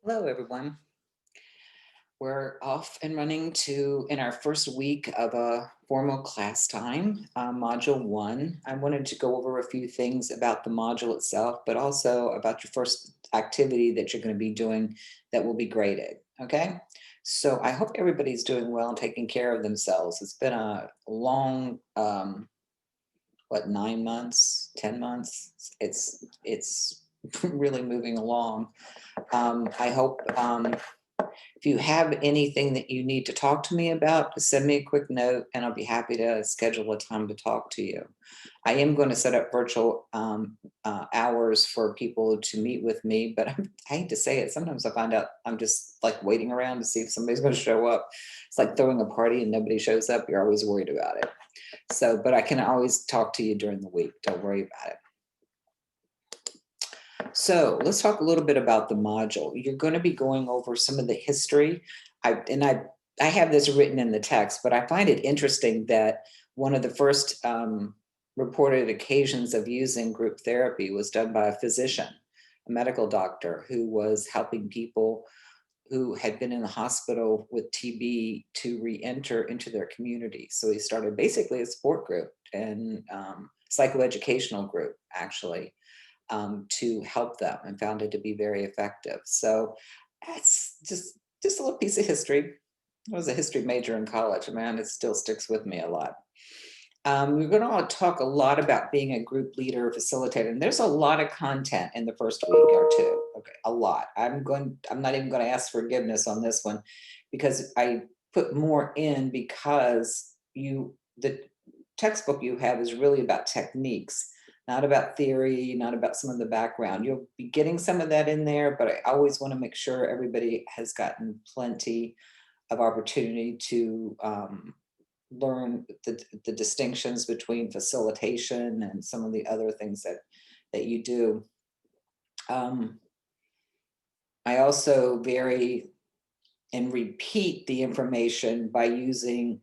Hello, everyone. We're off and running in our first week of a formal class time, Module 1. I wanted to go over a few things about the module itself, but also about your first activity that you're going to be doing that will be graded, okay? So I hope everybody's doing well and taking care of themselves. It's been a long, 9 months, 10 months? It's really moving along. I hope if you have anything that you need to talk to me about, just send me a quick note and I'll be happy to schedule a time to talk to you. I am going to set up virtual hours for people to meet with me, but I hate to say it. Sometimes I find out I'm just like waiting around to see if somebody's going to show up. It's like throwing a party and nobody shows up. You're always worried about it. So, but I can always talk to you during the week. Don't worry about it. So let's talk a little bit about the module. You're going to be going over some of the history. I have this written in the text, but I find it interesting that one of the first reported occasions of using group therapy was done by a physician, a medical doctor who was helping people who had been in the hospital with TB to re-enter into their community. So he started basically a support group and psychoeducational group, actually, to help them, and found it to be very effective. So that's just a little piece of history. I was a history major in college, man. It still sticks with me a lot. We're going to talk a lot about being a group leader, facilitator, and there's a lot of content in the first week or two. Okay, a lot. I'm not even going to ask forgiveness on this one because I put more in because the textbook you have is really about techniques, not about theory, not about some of the background. You'll be getting some of that in there, but I always want to make sure everybody has gotten plenty of opportunity to learn the distinctions between facilitation and some of the other things that you do. I also vary and repeat the information by using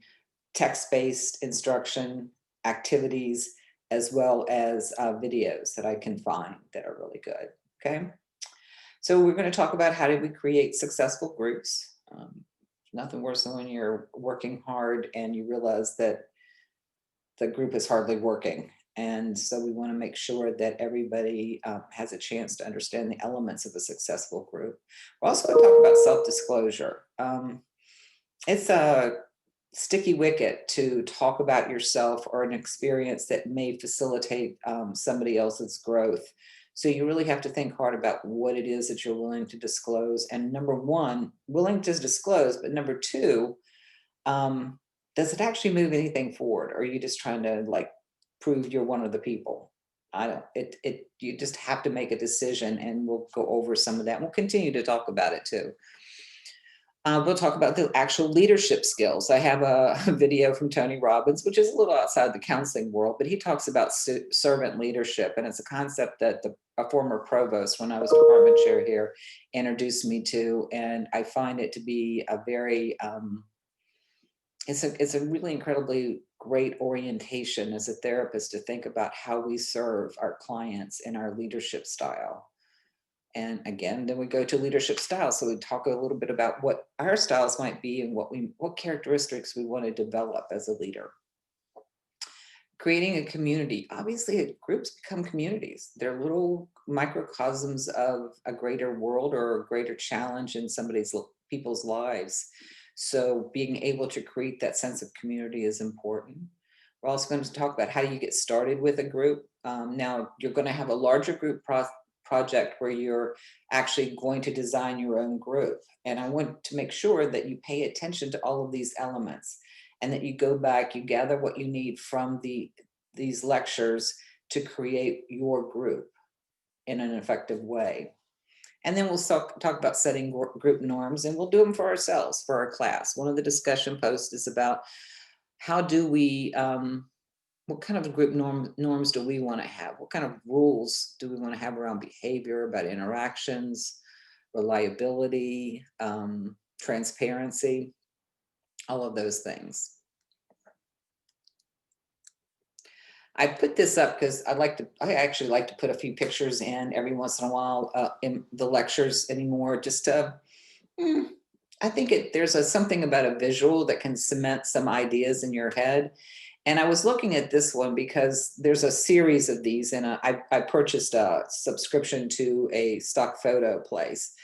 text-based instruction, activities, as well as videos that I can find that are really good, okay? So we're going to talk about how do we create successful groups. Nothing worse than when you're working hard and you realize that the group is hardly working. And so we want to make sure that everybody has a chance to understand the elements of a successful group. We're also going to talk about self-disclosure. It's a sticky wicket to talk about yourself or an experience that may facilitate somebody else's growth. So you really have to think hard about what it is that you're willing to disclose. And number one, willing to disclose, but number two, does it actually move anything forward? Or are you just trying to like prove you're one of the people? I don't, you just have to make a decision, and we'll go over some of that. We'll continue to talk about it too. We'll talk about the actual leadership skills. I have a video from Tony Robbins, which is a little outside the counseling world, but he talks about servant leadership. And it's a concept that a former provost, when I was department chair here, introduced me to. And I find it to be a very, it's a really incredibly great orientation as a therapist to think about how we serve our clients in our leadership style. And again, then we go to leadership styles. So we talk a little bit about what our styles might be and what characteristics we want to develop as a leader. Creating a community. Obviously, groups become communities. They're little microcosms of a greater world or a greater challenge in people's lives. So being able to create that sense of community is important. We're also going to talk about how do you get started with a group. Now, you're going to have a larger group project where you're actually going to design your own group. And I want to make sure that you pay attention to all of these elements and that you go back, you gather what you need from these lectures to create your group in an effective way. And then we'll talk about setting group norms, and we'll do them for ourselves, for our class. One of the discussion posts is about how do we, what kind of group norms do we want to have? What kind of rules do we want to have around behavior, about interactions, reliability, transparency, all of those things. I put this up because I actually like to put a few pictures in every once in a while in the lectures anymore, just to, mm, I think there's something about a visual that can cement some ideas in your head. And I was looking at this one because there's a series of these, and I purchased a subscription to a stock photo place,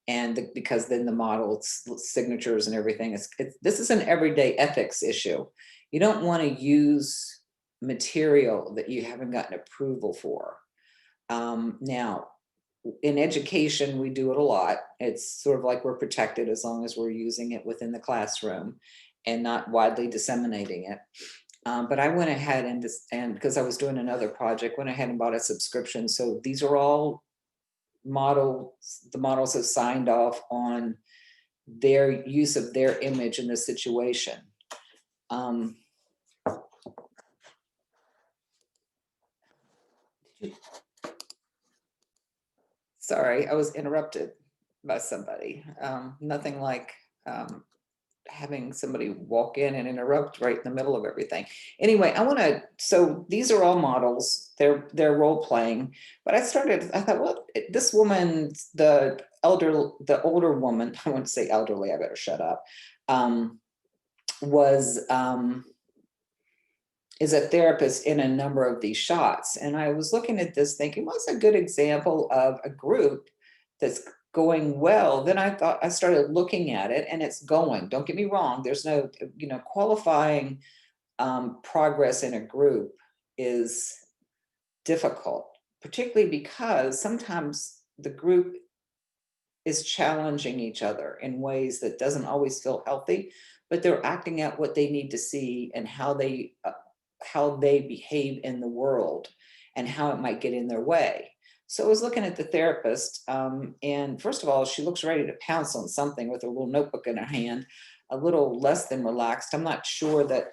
and because then the model signatures and everything this is an everyday ethics issue. You don't want to use material that you haven't gotten approval for. Now, in education, we do it a lot. It's sort of like we're protected as long as we're using it within the classroom and not widely disseminating it. But I went ahead and because I was doing another project, went ahead and bought a subscription. So these are all models. The models have signed off on their use of their image in the situation. Um, Sorry, I was interrupted by somebody. Nothing like having somebody walk in and interrupt right in the middle of everything. Anyway, so these are all models, they're role playing, but I thought, well, this woman, the older woman, I wouldn't say elderly, I better shut up, was, is a therapist in a number of these shots. And I was looking at this thinking, what's a good example of a group that's going well? Then I started looking at it and it's going, don't get me wrong, there's no, qualifying progress in a group is difficult, particularly because sometimes the group is challenging each other in ways that doesn't always feel healthy, but they're acting out what they need to see and how they behave in the world and how it might get in their way. So I was looking at the therapist, and first of all, she looks ready to pounce on something with a little notebook in her hand, a little less than relaxed. I'm not sure that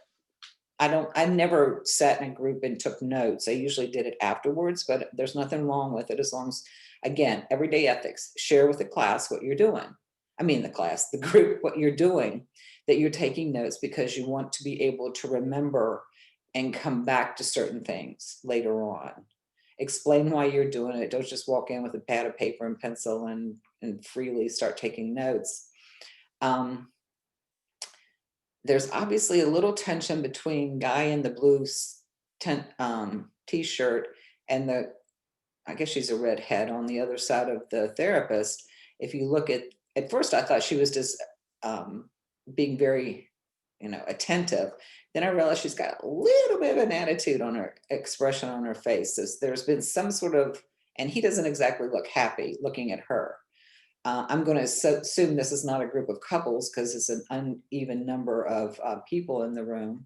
I never sat in a group and took notes. I usually did it afterwards, but there's nothing wrong with it as long as, again, everyday ethics, share with the class what you're doing. I mean, the group, what you're doing, that you're taking notes because you want to be able to remember and come back to certain things later on. Explain why you're doing it. Don't just walk in with a pad of paper and pencil and freely start taking notes. There's obviously a little tension between guy in the blue t-shirt and I guess she's a redhead on the other side of the therapist. If you look at first I thought she was just being very, attentive. Then I realized she's got a little bit of an attitude on her expression on her face. There's been some sort of, and he doesn't exactly look happy looking at her. I'm going to assume this is not a group of couples because it's an uneven number of people in the room.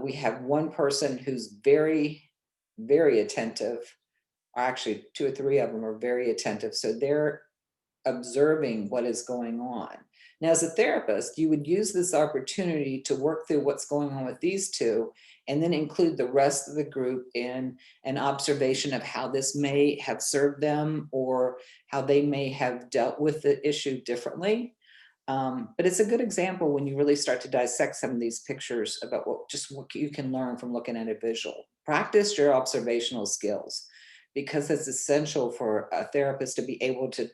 We have one person who's very, very attentive, or actually two or three of them are very attentive. So they're observing what is going on. Now, as a therapist, you would use this opportunity to work through what's going on with these two, and then include the rest of the group in an observation of how this may have served them or how they may have dealt with the issue differently. But it's a good example when you really start to dissect some of these pictures about what you can learn from looking at a visual. Practice your observational skills because it's essential for a therapist to be able to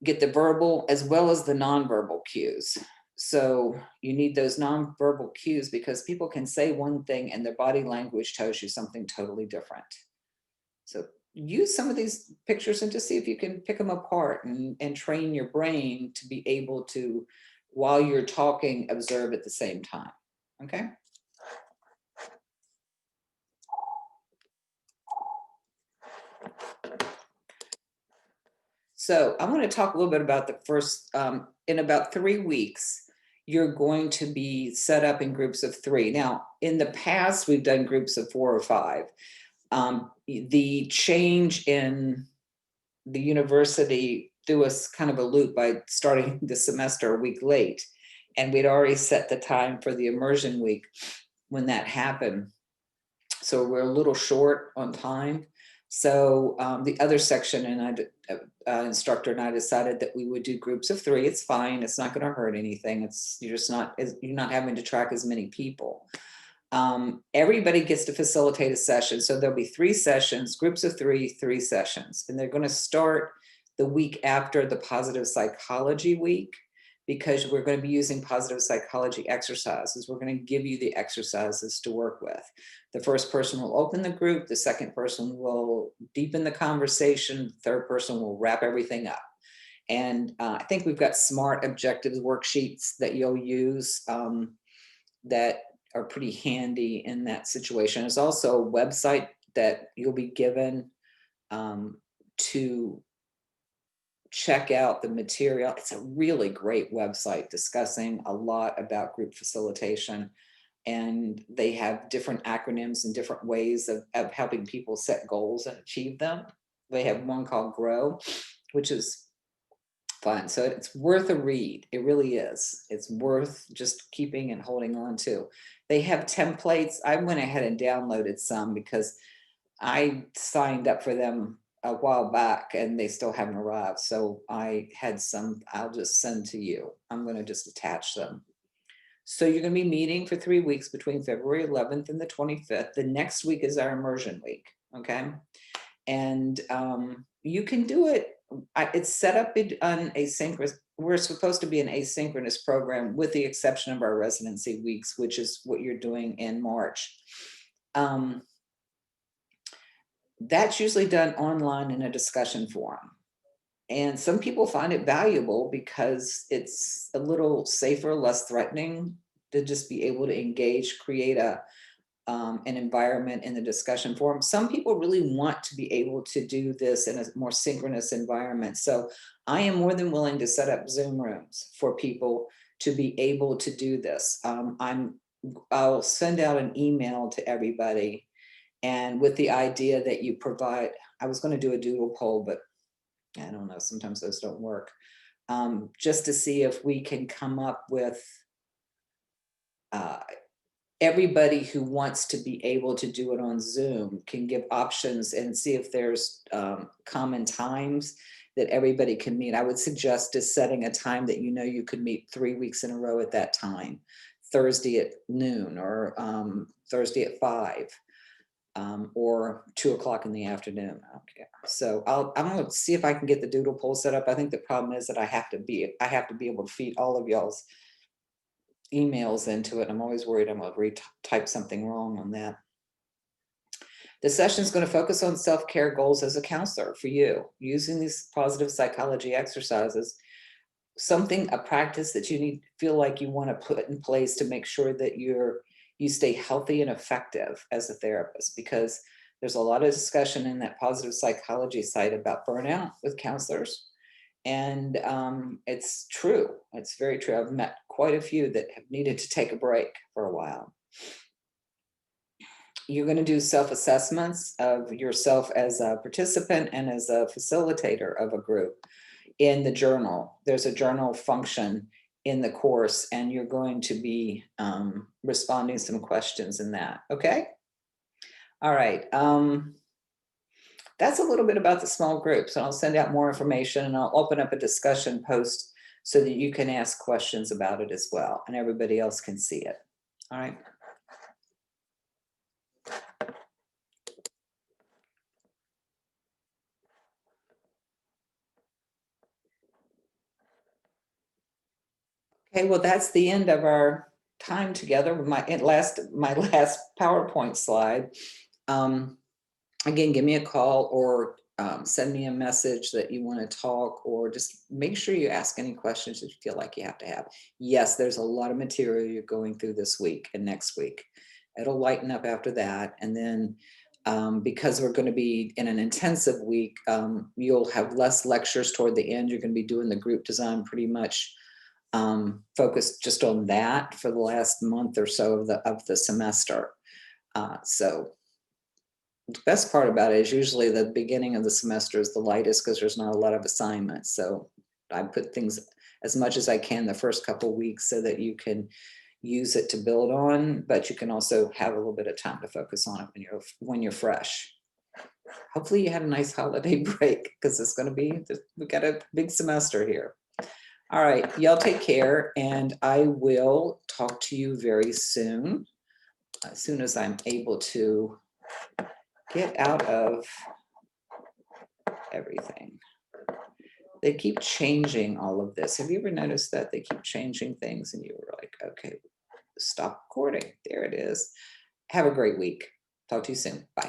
get the verbal as well as the nonverbal cues. So you need those nonverbal cues because people can say one thing and their body language tells you something totally different. So use some of these pictures and just see if you can pick them apart and train your brain to be able to, while you're talking, observe at the same time. Okay. So I want to talk a little bit about the first, in about 3 weeks, you're going to be set up in groups of 3. Now, in the past, we've done groups of 4 or 5. The change in the university threw us kind of a loop by starting the semester a week late. And we'd already set the time for the immersion week when that happened. So we're a little short on time. So the other section and instructor and I decided that we would do groups of 3. It's fine. It's not going to hurt anything. You're not having to track as many people. Everybody gets to facilitate a session. So there'll be 3 sessions, groups of 3, 3 sessions. And they're going to start the week after the positive psychology week, because we're going to be using positive psychology exercises. We're going to give you the exercises to work with. The first person will open the group. The second person will deepen the conversation. The third person will wrap everything up. And I think we've got SMART objectives worksheets that you'll use that are pretty handy in that situation. There's also a website that you'll be given to check out the material. It's a really great website discussing a lot about group facilitation. And they have different acronyms and different ways of helping people set goals and achieve them. They have one called GROW, which is fun. So it's worth a read. It really is. It's worth just keeping and holding on to. They have templates. I went ahead and downloaded some because I signed up for them a while back and they still haven't arrived. So I had some I'll just send to you. I'm going to just attach them. So you're going to be meeting for 3 weeks between February 11th and the 25th. The next week is our immersion week. Okay. And you can do it. It's set up on asynchronous. We're supposed to be an asynchronous program with the exception of our residency weeks, which is what you're doing in March. That's usually done online in a discussion forum. And some people find it valuable because it's a little safer, less threatening to just be able to engage, create an environment in the discussion forum. Some people really want to be able to do this in a more synchronous environment. So I am more than willing to set up Zoom rooms for people to be able to do this. I'll send out an email to everybody, and with the idea that you provide, I was going to do a doodle poll, but I don't know, sometimes those don't work. Just to see if we can come up with everybody who wants to be able to do it on Zoom can give options and see if there's common times that everybody can meet. I would suggest just setting a time that you know you could meet 3 weeks in a row at that time, Thursday at noon or Thursday at 5. Or 2 o'clock in the afternoon. Okay. So I'm going to see if I can get the doodle poll set up. I think the problem is that I have to be able to feed all of y'all's emails into it. I'm always worried I'm going to type something wrong on that. The session is going to focus on self-care goals as a counselor for you, using these positive psychology exercises, a practice that you feel like you want to put in place to make sure that you stay healthy and effective as a therapist, because there's a lot of discussion in that positive psychology site about burnout with counselors. And it's true. It's very true. I've met quite a few that have needed to take a break for a while. You're going to do self-assessments of yourself as a participant and as a facilitator of a group in the journal. There's a journal function in the course, and you're going to be responding to some questions in that. Okay. All right. That's a little bit about the small groups, and I'll send out more information, and I'll open up a discussion post so that you can ask questions about it as well, and everybody else can see it. All right. Okay, well, that's the end of our time together. My last PowerPoint slide. Again, give me a call or send me a message that you want to talk, or just make sure you ask any questions that you feel like you have to have. Yes, there's a lot of material you're going through this week and next week. It'll lighten up after that. And then because we're going to be in an intensive week, you'll have less lectures toward the end. You're going to be doing the group design pretty much focused just on that for the last month or so of the semester. So the best part about it is usually the beginning of the semester is the lightest because there's not a lot of assignments. So I put things as much as I can the first couple of weeks so that you can use it to build on, but you can also have a little bit of time to focus on it when you're fresh. Hopefully you had a nice holiday break, because it's going to be, we've got a big semester here. All right, y'all take care, and I will talk to you very soon. as soon as I'm able to get out of everything. They keep changing all of this. Have you ever noticed that they keep changing things and you were like, okay, stop recording. There it is. Have a great week. Talk to you soon. Bye.